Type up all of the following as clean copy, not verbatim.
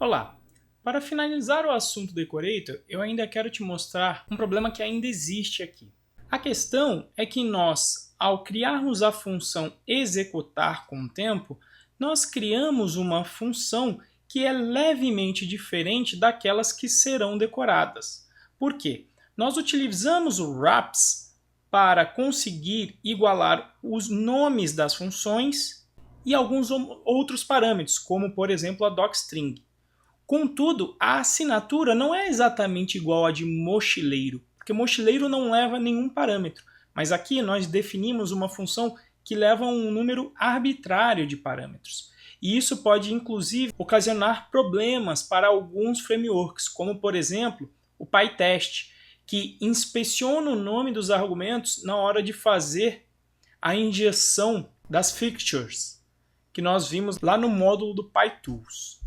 Olá! Para finalizar o assunto decorator, eu ainda quero te mostrar um problema que ainda existe aqui. A questão é que nós, ao criarmos a função executar com o tempo, nós criamos uma função que é levemente diferente daquelas que serão decoradas. Por quê? Nós utilizamos o wraps para conseguir igualar os nomes das funções e alguns outros parâmetros, como por exemplo a docstring. Contudo, a assinatura não é exatamente igual à de mochileiro, porque mochileiro não leva nenhum parâmetro, mas aqui nós definimos uma função que leva um número arbitrário de parâmetros. E isso pode inclusive ocasionar problemas para alguns frameworks, como por exemplo o PyTest, que inspeciona o nome dos argumentos na hora de fazer a injeção das fixtures, que nós vimos lá no módulo do PyTools.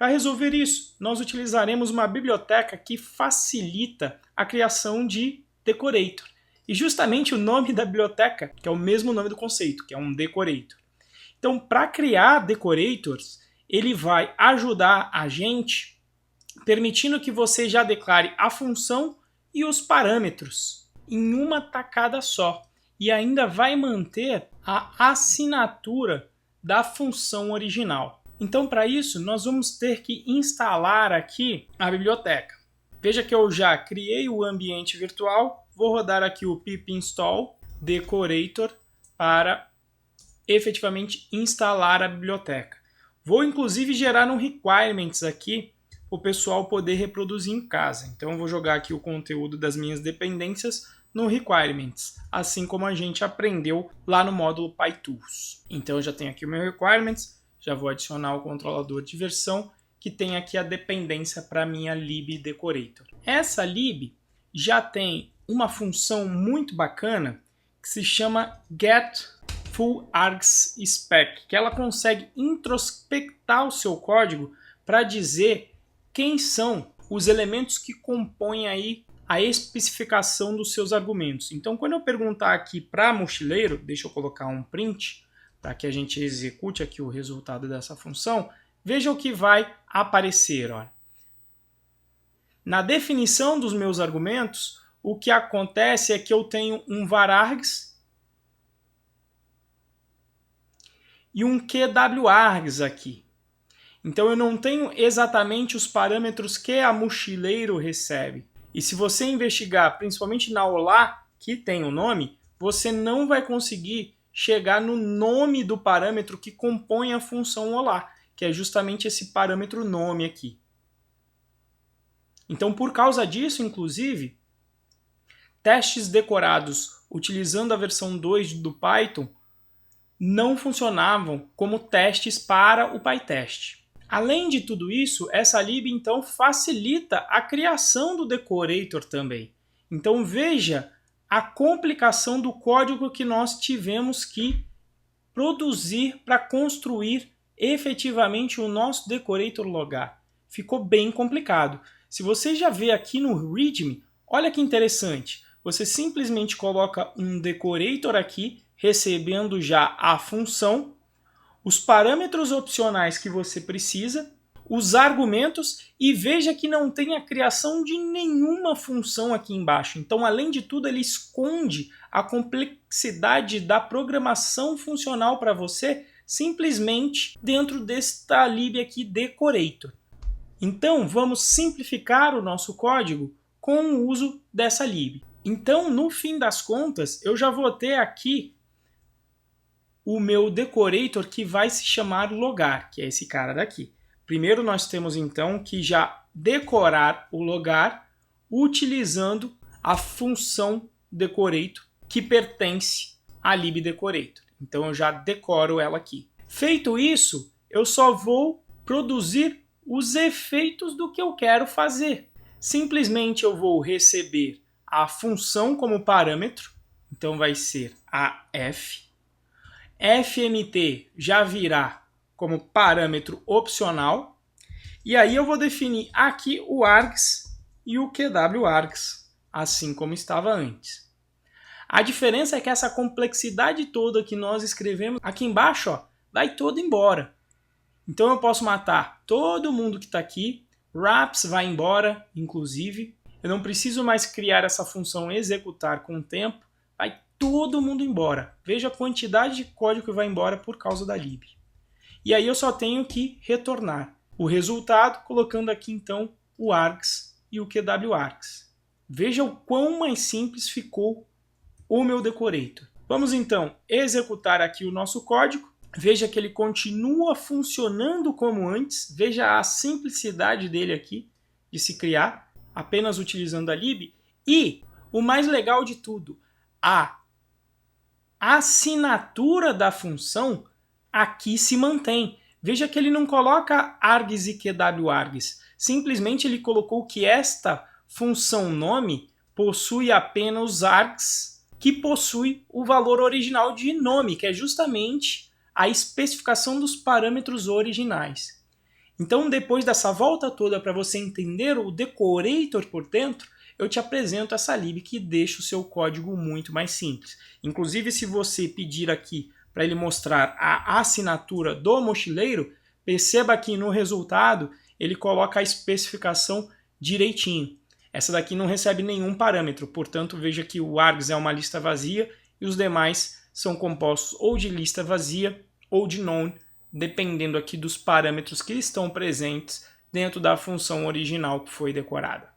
Para resolver isso, nós utilizaremos uma biblioteca que facilita a criação de decorator. E justamente o nome da biblioteca, que é o mesmo nome do conceito, que é um decorator. Então, para criar decorators, ele vai ajudar a gente, permitindo que você já declare a função e os parâmetros em uma tacada só. E ainda vai manter a assinatura da função original. Então, para isso, nós vamos ter que instalar aqui a biblioteca. Veja que eu já criei o ambiente virtual, vou rodar aqui o pip install decorator para efetivamente instalar a biblioteca. Vou inclusive gerar um requirements aqui para o pessoal poder reproduzir em casa. Então, eu vou jogar aqui o conteúdo das minhas dependências no requirements, assim como a gente aprendeu lá no módulo PyTools. Então, eu já tenho aqui o meu requirements. Já vou adicionar o controlador de versão, que tem aqui a dependência para a minha lib decorator. Essa lib já tem uma função muito bacana que se chama getFullArgsSpec, que ela consegue introspectar o seu código para dizer quem são os elementos que compõem aí a especificação dos seus argumentos. Então, quando eu perguntar aqui para mochileiro, deixa eu colocar um print, para que a gente execute aqui o resultado dessa função, veja o que vai aparecer. Olha. Na definição dos meus argumentos, o que acontece é que eu tenho um varargs e um qwargs aqui. Então eu não tenho exatamente os parâmetros que a mochileiro recebe. E se você investigar, principalmente na Olá, que tem o nome, você não vai conseguir chegar no nome do parâmetro que compõe a função Olá, que é justamente esse parâmetro nome aqui. Então, por causa disso, inclusive, testes decorados utilizando a versão 2 do Python não funcionavam como testes para o PyTest. Além de tudo isso, essa lib então facilita a criação do decorator também. Então veja a complicação do código que nós tivemos que produzir para construir efetivamente o nosso decorator logar. Ficou bem complicado. Se você já vê aqui no README, olha que interessante. Você simplesmente coloca um decorator aqui, recebendo já a função, os parâmetros opcionais que você precisa, os argumentos, e veja que não tem a criação de nenhuma função aqui embaixo. Então, além de tudo, ele esconde a complexidade da programação funcional para você simplesmente dentro desta lib aqui decorator. Então, vamos simplificar o nosso código com o uso dessa lib. Então, no fim das contas, eu já vou ter aqui o meu decorator que vai se chamar logar, que é esse cara daqui. Primeiro nós temos então que já decorar o logar utilizando a função decorator que pertence à lib decorator. Então eu já decoro ela aqui. Feito isso, eu só vou produzir os efeitos do que eu quero fazer. Simplesmente eu vou receber a função como parâmetro, então vai ser a f. fmt já virá como parâmetro opcional. E aí eu vou definir aqui o args e o qwargs, assim como estava antes. A diferença é que essa complexidade toda que nós escrevemos aqui embaixo, ó, vai toda embora. Então eu posso matar todo mundo que está aqui, wraps vai embora, inclusive. Eu não preciso mais criar essa função executar com o tempo, vai todo mundo embora. Veja a quantidade de código que vai embora por causa da lib. E aí eu só tenho que retornar o resultado, colocando aqui então o args e o QWArgs. Veja o quão mais simples ficou o meu decorator. Vamos então executar aqui o nosso código. Veja que ele continua funcionando como antes. Veja a simplicidade dele aqui de se criar, apenas utilizando a lib. E o mais legal de tudo, a assinatura da função aqui se mantém. Veja que ele não coloca args e QWArgs. Simplesmente ele colocou que esta função nome possui apenas os args que possui o valor original de nome, que é justamente a especificação dos parâmetros originais. Então, depois dessa volta toda para você entender o decorator por dentro, eu te apresento essa lib que deixa o seu código muito mais simples. Inclusive, se você pedir aqui para ele mostrar a assinatura do mochileiro, perceba que no resultado ele coloca a especificação direitinho. Essa daqui não recebe nenhum parâmetro, portanto veja que o args é uma lista vazia e os demais são compostos ou de lista vazia ou de none, dependendo aqui dos parâmetros que estão presentes dentro da função original que foi decorada.